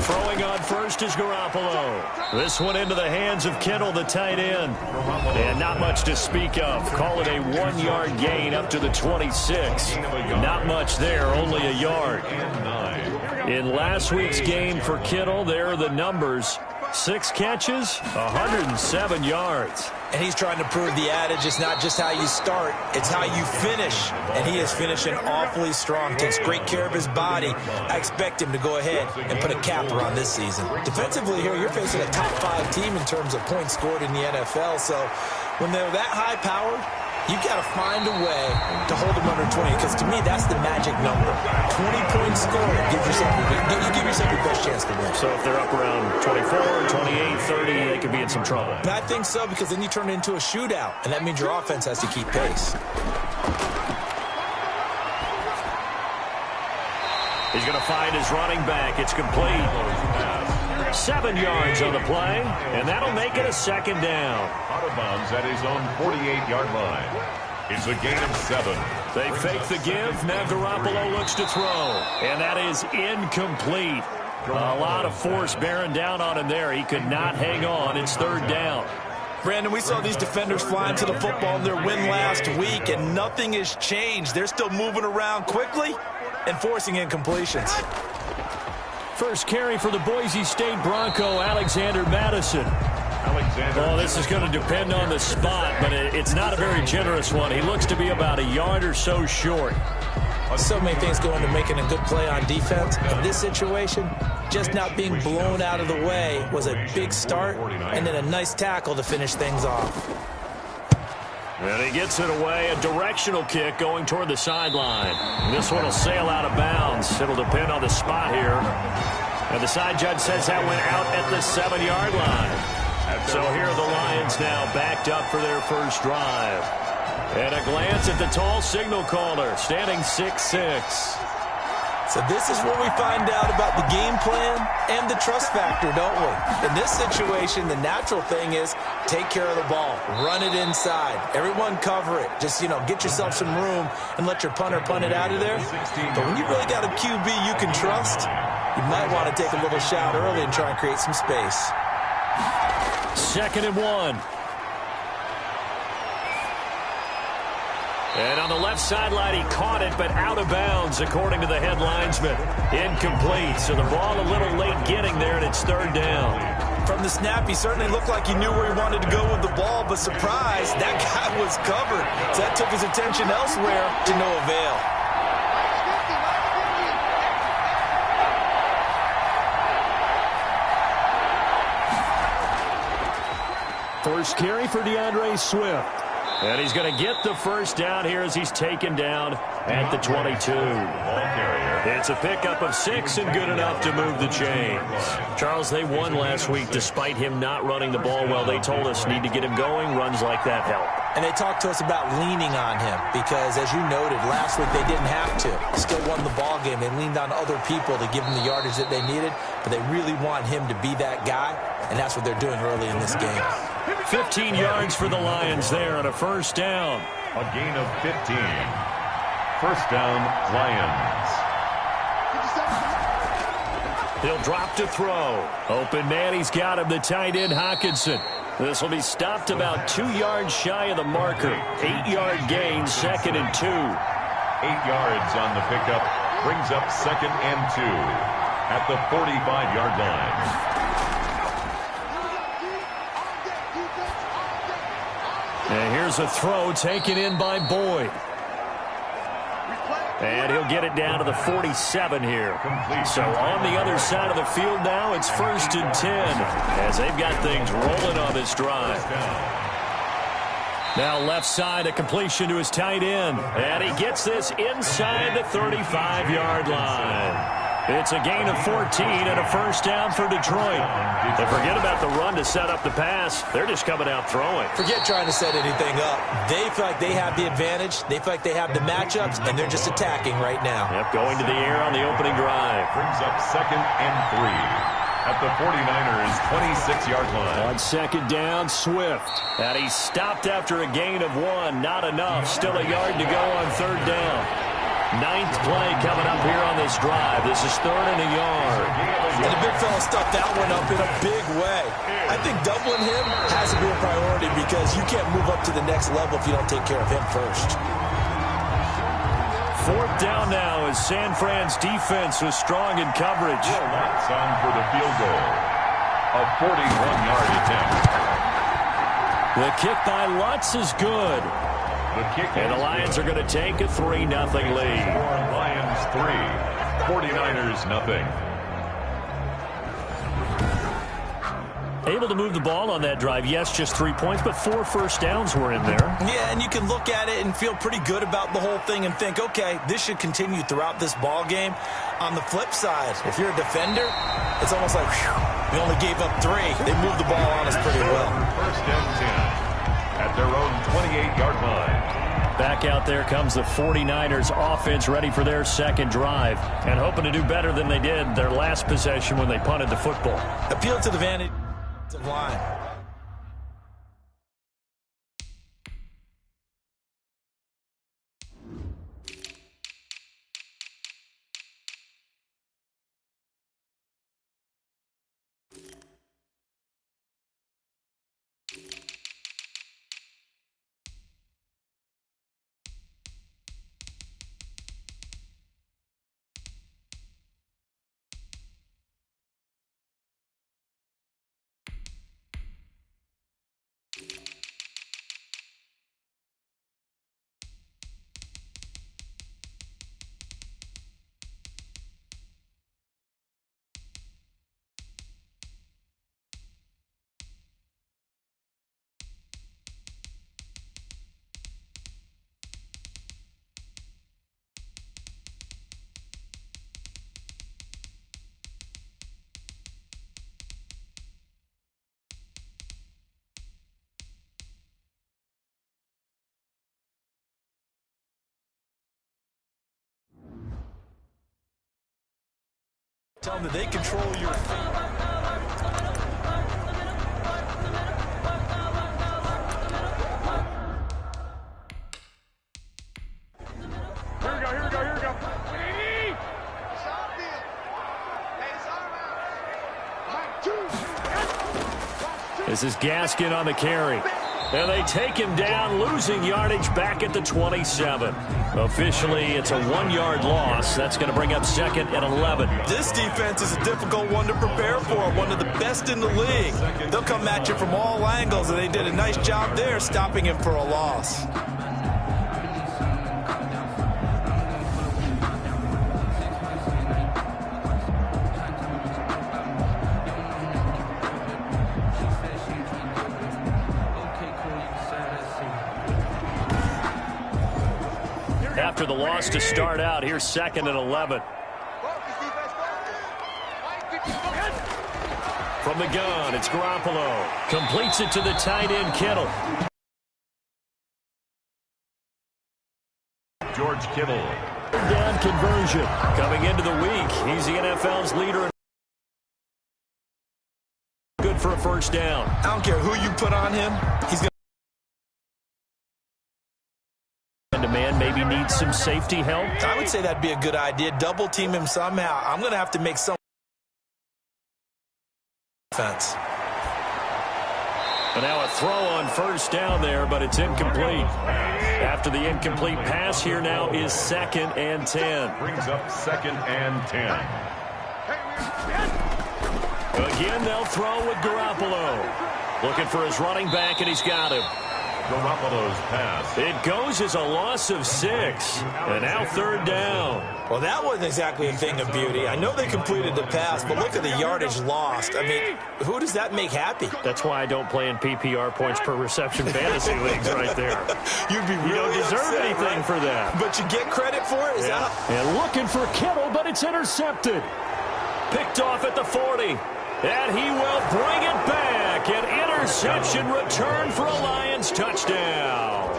Throwing on first is Garoppolo. This one into the hands of Kittle, the tight end. And not much to speak of. Call it a 1-yard gain up to the 26. Not much there, only a yard. In last week's game for Kittle, there are the numbers. 6 catches, 107 yards. And he's trying to prove the adage, it's not just how you start, it's how you finish. And he is finishing awfully strong, takes great care of his body. I expect him to go ahead and put a capper on this season. Defensively here, you're facing a top 5 team in terms of points scored in the NFL. So when they're that high-powered, you've got to find a way to hold them under 20, because to me, that's the magic number. 20 points scored, you give yourself your best chance to win. So if they're up around 24, 28, 30, they could be in some trouble. But I think so, because then you turn it into a shootout, and that means your offense has to keep pace. He's going to find his running back. It's complete. 7 yards on the play, and that'll make it a second down. Out of bounds at his own 48-yard line. It's a gain of 7. They fake the give. Now Garoppolo looks to throw, and that is incomplete. A lot of force bearing down on him there. He could not hang on. It's 3rd down. Brandon, we saw these defenders flying to the football in their win last week, and nothing has changed. They're still moving around quickly and forcing incompletions. First carry for the Boise State Bronco, Alexander Madison. Oh, this is going to depend on the spot, but it's not a very generous one. He looks to be about a yard or so short. So many things go into making a good play on defense. In this situation, just not being blown out of the way was a big start, and then a nice tackle to finish things off. And he gets it away, a directional kick going toward the sideline. This one will sail out of bounds. It'll depend on the spot here. And the side judge says that went out at the 7-yard line. So here are the Lions now backed up for their first drive. And a glance at the tall signal caller, standing 6'6". So this is where we find out about the game plan and the trust factor, don't we? In this situation, the natural thing is take care of the ball, run it inside. Everyone cover it. Just, get yourself some room and let your punter punt it out of there. But when you really got a QB you can trust, you might want to take a little shot early and try and create some space. 2nd and 1. And on the left sideline, he caught it, but out of bounds, according to the head linesman. Incomplete, so the ball a little late getting there, and it's 3rd down. From the snap, he certainly looked like he knew where he wanted to go with the ball, but surprise, that guy was covered. So that took his attention elsewhere to no avail. First carry for DeAndre Swift. And he's going to get the first down here as he's taken down at the 22. It's a pickup of 6 and good enough to move the chains. Charles, they won last week despite him not running the ball well. They told us need to get him going. Runs like that help. And they talked to us about leaning on him because, as you noted, last week they didn't have to. Still won the ball game. They leaned on other people to give them the yardage that they needed, but they really want him to be that guy, and that's what they're doing early in this game. 15 yards for the Lions there on a first down. A gain of 15. First down, Lions. He'll drop to throw. Open man, he's got him, the tight end, Hockenson. This will be stopped about 2 yards shy of the marker. 8-yard gain, 2nd and 2. 8 yards on the pickup. Brings up 2nd and 2 at the 45-yard line. And here's a throw taken in by Boyd. And he'll get it down to the 47 here. So on the other side of the field now, it's 1st and 10 as they've got things rolling on this drive. Now left side, a completion to his tight end. And he gets this inside the 35-yard line. It's a gain of 14 and a first down for Detroit. And forget about the run to set up the pass. They're just coming out throwing. Forget trying to set anything up. They feel like they have the advantage. They feel like they have the matchups, and they're just attacking right now. Yep, going to the air on the opening drive. Brings up 2nd and 3 at the 49ers' 26-yard line. On 2nd down, Swift. And he stopped after a gain of 1. Not enough. Still a yard to go on 3rd down. Ninth play coming up here on this drive. This is 3rd and a yard. And the big fella stuffed that one up in a big way. I think doubling him has to be a priority because you can't move up to the next level if you don't take care of him first. 4th down now as San Fran's defense was strong in coverage. That's on for the field goal. A 41-yard attempt. The kick by Lutz is good. And the Lions are going to take a 3-0 lead. Lions 3, 49ers nothing. Able to move the ball on that drive. Yes, just 3 points, but 4 first downs were in there. Yeah, and you can look at it and feel pretty good about the whole thing and think, okay, this should continue throughout this ball game. On the flip side, if you're a defender, it's almost like, whew, we only gave up 3. They moved the ball on us pretty well. 1st and 10 at their own 28-yard line. Back out there comes the 49ers offense ready for their second drive and hoping to do better than they did their last possession when they punted the football. Appeal to the vantage of line. Tell them that they control your feet. Here we go. This is Gaskin on the carry. And they take him down, losing yardage back at the 27. Officially, it's a 1-yard loss. That's going to bring up 2nd and 11. This defense is a difficult one to prepare for, one of the best in the league. They'll come at you from all angles, and they did a nice job there stopping him for a loss. After the loss to start out, here's 2nd and 11. From the gun, it's Garoppolo. Completes it to the tight end, Kittle. George Kittle. Down conversion. Coming into the week, he's the NFL's leader. Good for a first down. I don't care who you put on him. He's going to man maybe needs some safety help. I would say that'd be a good idea. Double team him somehow. I'm going to have to make some defense. But now a throw on first down there, but it's incomplete. After the incomplete pass, here now is 2nd and 10. Brings up 2nd and 10. Again, they'll throw with Garoppolo. Looking for his running back, and he's got him. Garoppolo's pass. It goes as a loss of 6. And now 3rd down. Well, that wasn't exactly a thing of beauty. I know they completed the pass, but look at the yardage lost. I mean, who does that make happy? That's why I don't play in PPR points per reception fantasy leagues right there. You'd be really You don't deserve upset, anything right? for that. But you get credit for it? Is that And looking for Kittle, but it's intercepted. Picked off at the 40. And he will bring it back. An interception return for a Lions touchdown.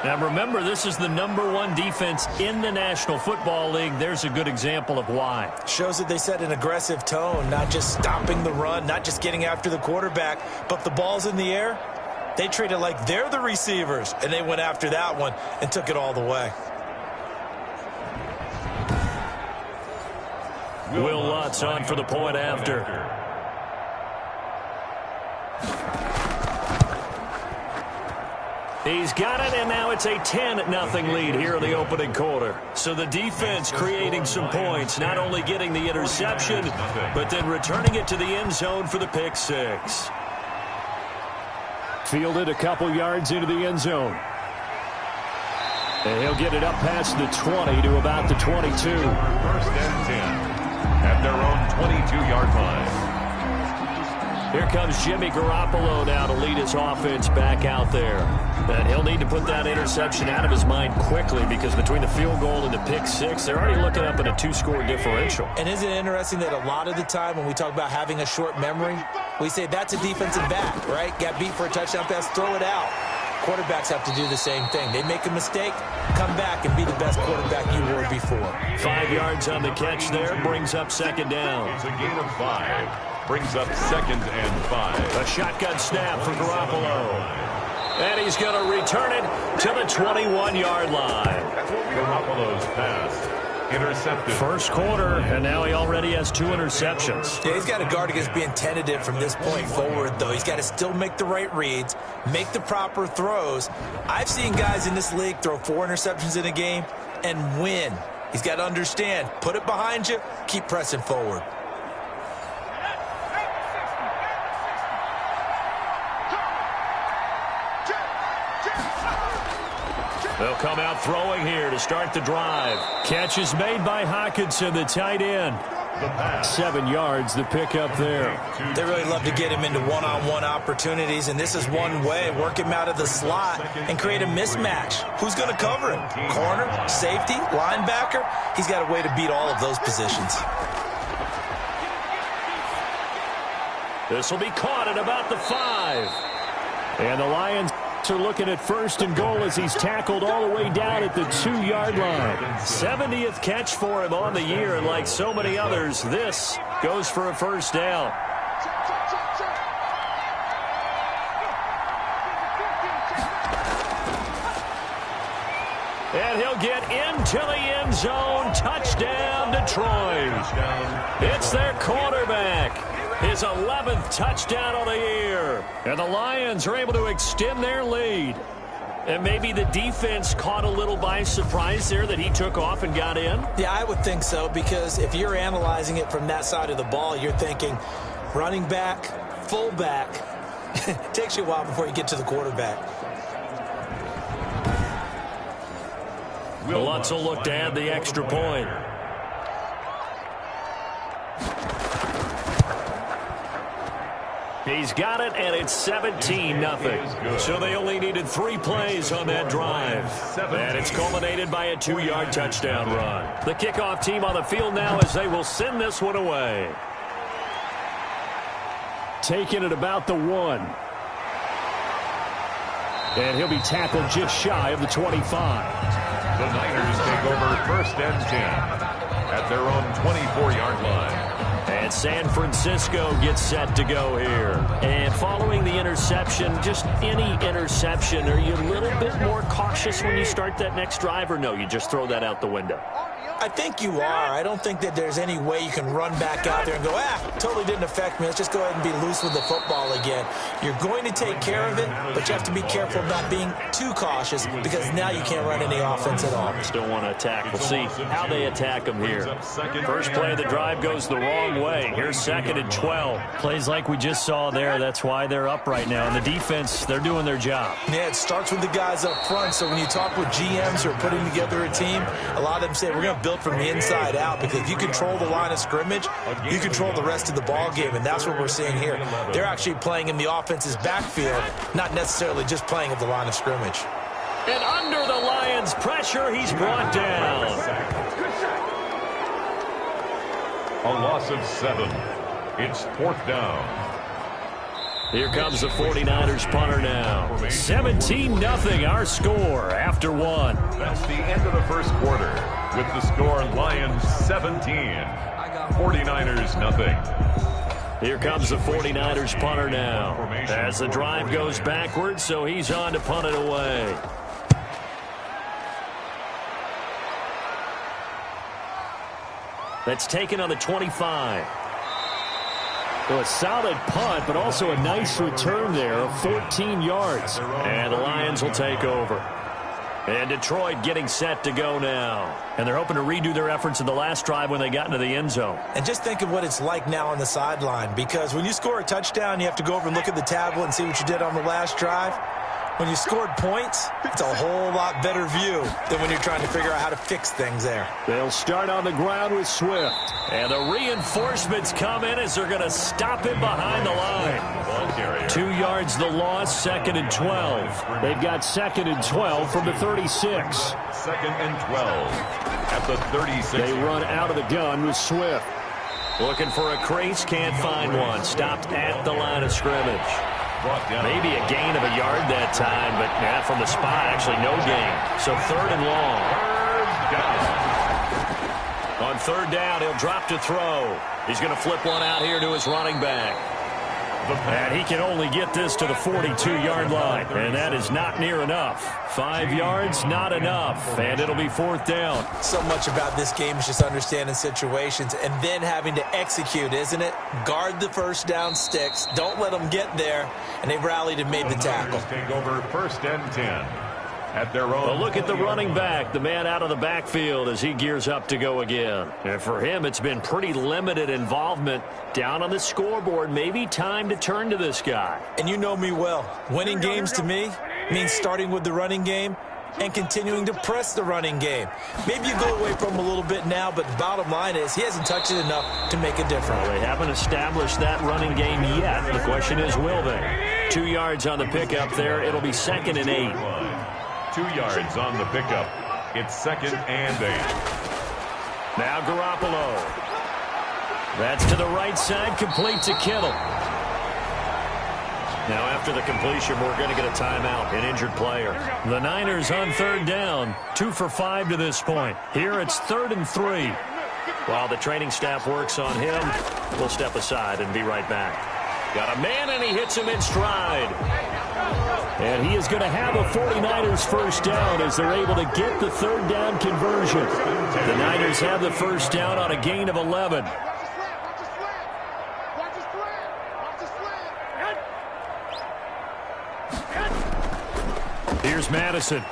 Now remember, this is the #1 defense in the National Football League. There's a good example of why. shows that they set an aggressive tone, not just stopping the run, not just getting after the quarterback, but the ball's in the air. They treated like they're the receivers, and they went after that one and took it all the way. Will Lutz on for the point after. He's got it, and now it's a 10-0 lead here in the opening quarter. So the defense creating some points, not only getting the interception, but then returning it to the end zone for the pick six. Fielded a couple yards into the end zone. And he'll get it up past the 20 to about the 22. 1st and 10 at their own 22-yard line. Here comes Jimmy Garoppolo now to lead his offense back out there. And he'll need to put that interception out of his mind quickly because between the field goal and the pick six, they're already looking up at a 2-score differential. And isn't it interesting that a lot of the time when we talk about having a short memory, we say that's a defensive back, right? Got beat for a touchdown pass, throw it out. Quarterbacks have to do the same thing. They make a mistake, come back and be the best quarterback you were before. 5 yards on the catch there, brings up second down. It's a gain of 5, brings up 2nd and 5. A shotgun snap for Garoppolo. And he's going to return it to the 21-yard line. Garoppolo's pass intercepted. First quarter, and now he already has 2 interceptions. Yeah, he's got to guard against being tentative from this point forward, though. He's got to still make the right reads, make the proper throws. I've seen guys in this league throw 4 interceptions in a game and win. He's got to understand, put it behind you, keep pressing forward. They'll come out throwing here to start the drive. Catch is made by Hockenson, the tight end. 7 yards, the pickup there. They really love to get him into one-on-one opportunities, and this is one way. Work him out of the slot and create a mismatch. Who's going to cover him? Corner, safety, linebacker? He's got a way to beat all of those positions. This will be caught at about the 5. And the Lions are looking at 1st and goal as he's tackled all the way down at the 2-yard line. 70th catch for him on the year, and like so many others, this goes for a first down. And he'll get into the end zone. Touchdown, Detroit. It's their quarterback. His 11th touchdown on the year. And the Lions are able to extend their lead. And maybe the defense caught a little by surprise there that he took off and got in? Yeah, I would think so, because if you're analyzing it from that side of the ball, you're thinking running back, fullback. It takes you a while before you get to the quarterback. Lutz will look to add the extra point. He's got it, and it's 17-0. So they only needed 3 plays on that drive. And it's culminated by a 2-yard touchdown run. The kickoff team on the field now as they will send this one away. Taking it about the 1. And he'll be tackled just shy of the 25. The Niners take over 1st and 10 at their own 24-yard line. And San Francisco gets set to go here. And following the interception, just any interception, are you a little bit more cautious when you start that next drive, or no, you just throw that out the window? I think you are. I don't think that there's any way you can run back out there and go, totally didn't affect me. Let's just go ahead and be loose with the football again. You're going to take care of it, but you have to be careful about being too cautious because now you can't run any offense at all. Still want to attack. We'll see how they attack them here. First play of the drive goes the wrong way. Here's 2nd and 12. Plays like we just saw there. That's why they're up right now. And the defense, they're doing their job. Yeah, it starts with the guys up front. So when you talk with GMs who are putting together a team, a lot of them say we're going to build from the inside out, because if you control the line of scrimmage, you control the rest of the ball game, and that's what we're seeing here. They're actually playing in the offense's backfield, not necessarily just playing at the line of scrimmage. And under the Lions' pressure, he's brought down. A loss of 7. It's 4th down. Here comes the 49ers punter now. 17-0 our score after 1. That's the end of the first quarter with the score Lions 17, 49ers nothing. Here comes the 49ers punter now. completion. As the drive goes backwards, so he's on to punt it away. That's taken on the 25. So a solid punt, but also a nice return there of 14 yards. And the Lions will take over. And Detroit getting set to go now. And they're hoping to redo their efforts in the last drive when they got into the end zone. And just think of what it's like now on the sideline, because when you score a touchdown, you have to go over and look at the tablet and see what you did on the last drive. When you scored points, it's a whole lot better view than when you're trying to figure out how to fix things there. They'll start on the ground with Swift. And the reinforcements come in as they're going to stop him behind the line. 2 yards the loss, 2nd and 12. They've got 2nd and 12 from the 36. 2nd and 12 at the 36. They run out of the gun with Swift. Looking for a crease, can't find one. Stopped at the line of scrimmage. Maybe a gain of a yard that time, but from the spot, actually no gain. So 3rd and long. On 3rd down, he'll drop to throw. He's going to flip one out here to his running back. And he can only get this to the 42-yard line, and that is not near enough. 5 yards, not enough, and it'll be 4th down. So much about this game is just understanding situations and then having to execute, isn't it? Guard the first down sticks. Don't let them get there, and they've rallied and made the tackle. Take over 1st and 10. At their own. Well, look at the running back, the man out of the backfield as he gears up to go again. And for him, it's been pretty limited involvement down on the scoreboard. Maybe time to turn to this guy. And you know me well. Winning games to me means starting with the running game and continuing to press the running game. Maybe you go away from him a little bit now, but the bottom line is he hasn't touched it enough to make a difference. Well, they haven't established that running game yet. The question is, will they? 2 yards on the pickup there. It'll be 2nd and 8. 2 yards on the pickup. It's 2nd and 8. Now Garoppolo. That's to the right side, complete to Kittle. Now after the completion, we're going to get a timeout, an injured player. The Niners on 3rd down, 2 for 5 to this point. Here it's 3rd and 3. While the training staff works on him, we'll step aside and be right back. Got a man, and he hits him in stride. And he is going to have a 49ers first down as they're able to get the 3rd down conversion. The Niners have the first down on a gain of 11. Here's Madison.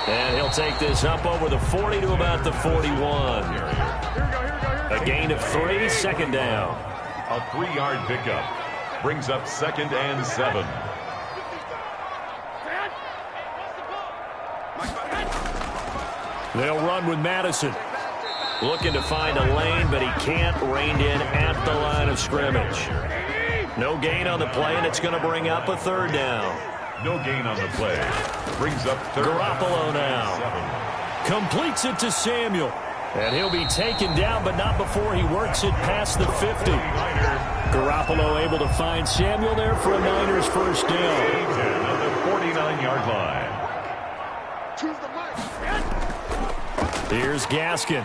And he'll take this up over the 40 to about the 41. A gain of 3, 2nd down. A 3-yard pickup brings up 2nd and 7. They'll run with Madison. Looking to find a lane, but he can't. Reined in at the line of scrimmage. No gain on the play, and it's going to bring up a 3rd down. No gain on the play. Brings up 3rd. Garoppolo now. Completes it to Samuel. And he'll be taken down, but not before he works it past the 50. Garoppolo able to find Samuel there for a Niners first down. On the 49-yard line. Here's Gaskin.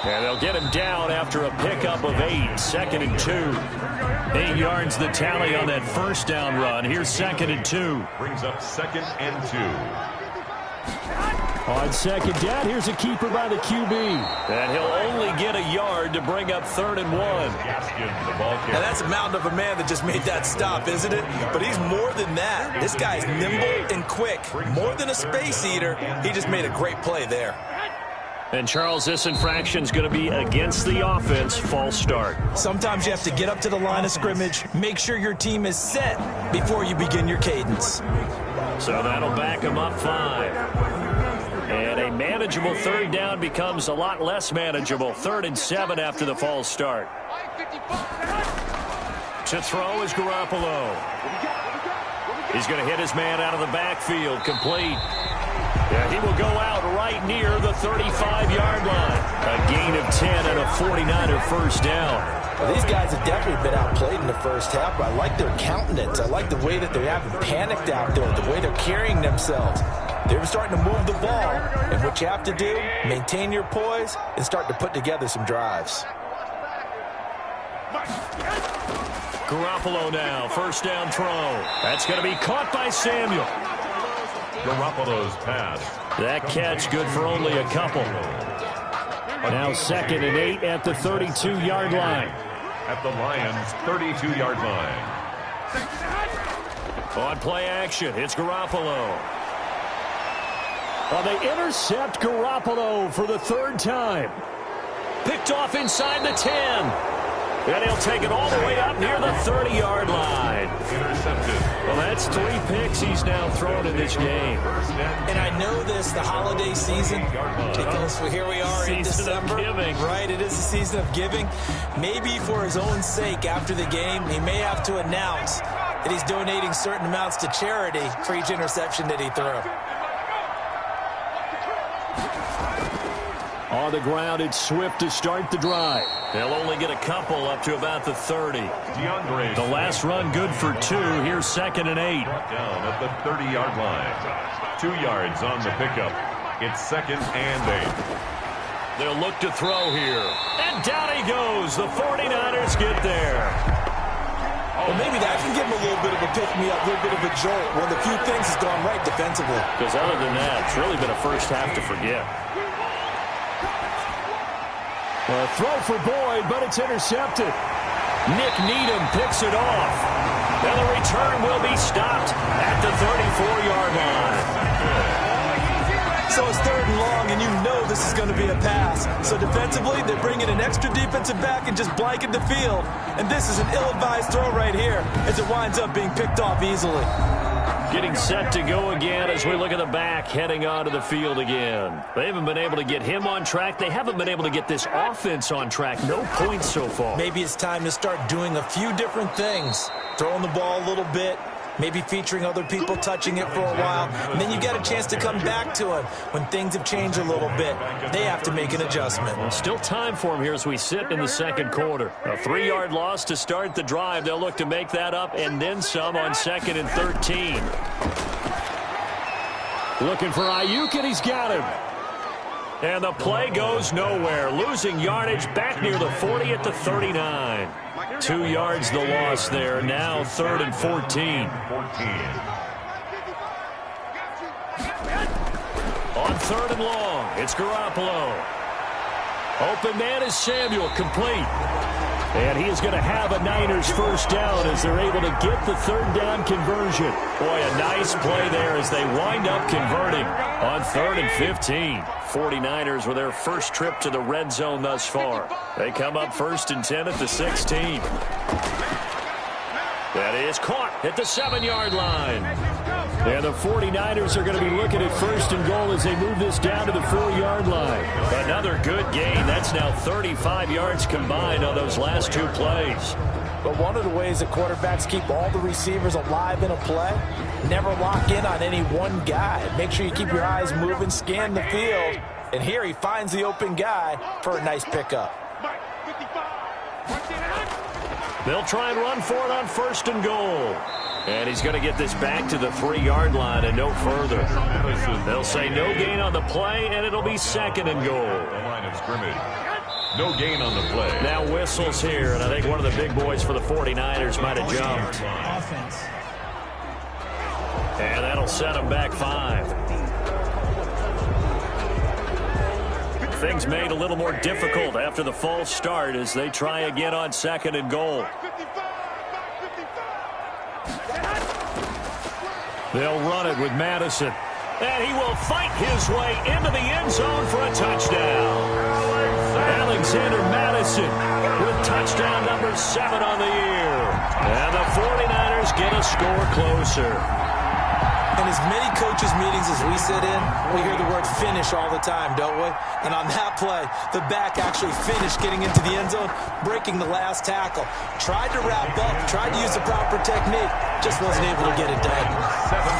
And they'll get him down after a pickup of 8, 2nd and 2. 8 yards the tally on that first down run. Here's 2nd and 2. Brings up 2nd and 2. On 2nd down, here's a keeper by the QB. And he'll only get a yard to bring up 3rd and 1. Gaskin, the ball carrier. Now that's a mountain of a man that just made that stop, isn't it? But he's more than that. This guy's nimble and quick. More than a space eater. He just made a great play there. And, Charles, this infraction's going to be against the offense. False start. Sometimes you have to get up to the line of scrimmage, make sure your team is set before you begin your cadence. So that'll back him up 5. And a manageable 3rd down becomes a lot less manageable. 3rd and 7 after the false start. To throw is Garoppolo. He's going to hit his man out of the backfield. Complete. Yeah, he will go out right near the 35-yard line. A gain of 10 and a 49er first down. Well, these guys have definitely been outplayed in the first half, but I like their countenance. I like the way that they haven't panicked out there, the way they're carrying themselves. They're starting to move the ball, and what you have to do, maintain your poise and start to put together some drives. Garoppolo now, first down throw. That's going to be caught by Samuel. Garoppolo's pass. That catch good for only a couple. Now 2nd and 8 at the 32-yard line. At the Lions' 32-yard line. On play action, it's Garoppolo. Well, they intercept Garoppolo for the 3rd time. Picked off inside the 10. And he'll take it all the way up near the 30-yard line. Intercepted. Well, that's 3 picks he's now thrown in this game. And I know this, the holiday season, because here we are in December. Right, it is the season of giving. Maybe for his own sake, after the game, he may have to announce that he's donating certain amounts to charity for each interception that he threw. On the ground, it's Swift to start the drive. They'll only get a couple up to about the 30. The last run good for 2. Here's 2nd and 8. Down at the 30-yard line. 2 yards on the pickup. It's 2nd and 8. They'll look to throw here. And down he goes. The 49ers get there. Well, maybe that can give him a little bit of a pick-me-up, a little bit of a jolt. One of the few things has gone right defensively. Because other than that, it's really been a first half to forget. A throw for Boyd, but it's intercepted. Nick Needham picks it off. And the return will be stopped at the 34-yard line. So it's 3rd and long, and you know this is going to be a pass. So defensively, they bring in an extra defensive back and just blanket the field. And this is an ill-advised throw right here as it winds up being picked off easily. Getting set to go again as we look at the back heading onto the field again. They haven't been able to get him on track. They haven't been able to get this offense on track. No points so far. Maybe it's time to start doing a few different things. Throwing the ball a little bit. Maybe featuring other people touching it for a while. And then you get a chance to come back to it when things have changed a little bit. They have to make an adjustment. Well, still time for him here as we sit in the 2nd quarter. A 3-yard loss to start the drive. They'll look to make that up and then some on 2nd and 13. Looking for Ayuk, and he's got him. And the play goes nowhere. Losing yardage back near the 40 at the 39. 2 yards the loss there. Now 3rd and 14. On 3rd and long, it's Garoppolo. Open man is Samuel, complete. And he is going to have a Niners first down as they're able to get the 3rd down conversion. Boy, a nice play there as they wind up converting on 3rd and 15. 49ers with their first trip to the red zone thus far. They come up 1st and 10 at the 16. That is caught at the 7-yard line. And the 49ers are going to be looking at 1st and goal as they move this down to the 4-yard line. Another good gain. That's now 35 yards combined on those last 2 plays. But one of the ways that quarterbacks keep all the receivers alive in a play, never lock in on any one guy. Make sure you keep your eyes moving, scan the field. And here he finds the open guy for a nice pickup. They'll try and run for it on 1st and goal. And he's going to get this back to the 3-yard line and no further. They'll say no gain on the play, and it'll be 2nd and goal. Line of scrimmage. No gain on the play. Now whistles here, and I think one of the big boys for the 49ers might have jumped. Offense. And that'll set them back 5. Things made a little more difficult after the false start as they try again on 2nd and goal. They'll run it with Madison. And he will fight his way into the end zone for a touchdown. Alexander Madison with touchdown number 7 on the year. And the 49ers get a score closer. In as many coaches' meetings as we sit in, we hear the word finish all the time, don't we? And on that play, the back actually finished getting into the end zone, breaking the last tackle. Tried to wrap up, tried to use the proper technique, just wasn't able to get it done.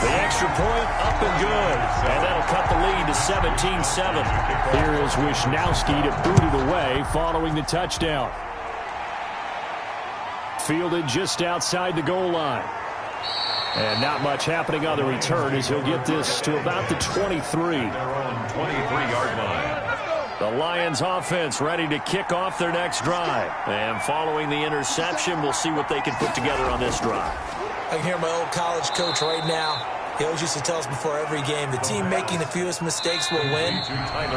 The extra point up and good. And that'll cut the lead to 17-7. Here is Wisnowski to boot it away following the touchdown. Fielded just outside the goal line. And not much happening on the return as he'll get this to about the 23. Their own 23-yard line. The Lions offense ready to kick off their next drive. And following the interception, we'll see what they can put together on this drive. I can hear my old college coach right now. He always used to tell us before every game, the team making the fewest mistakes will win.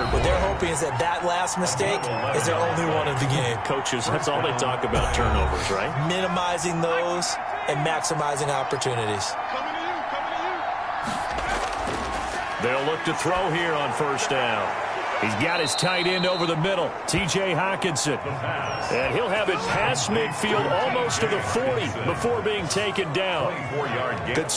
What they're hoping is that last mistake is their only one of the game. Coaches, that's all they talk about, turnovers, right? Minimizing those and maximizing opportunities. They'll look to throw here on first down. He's got his tight end over the middle, T.J. Hockenson. And he'll have it past midfield almost to the 40 before being taken down. Good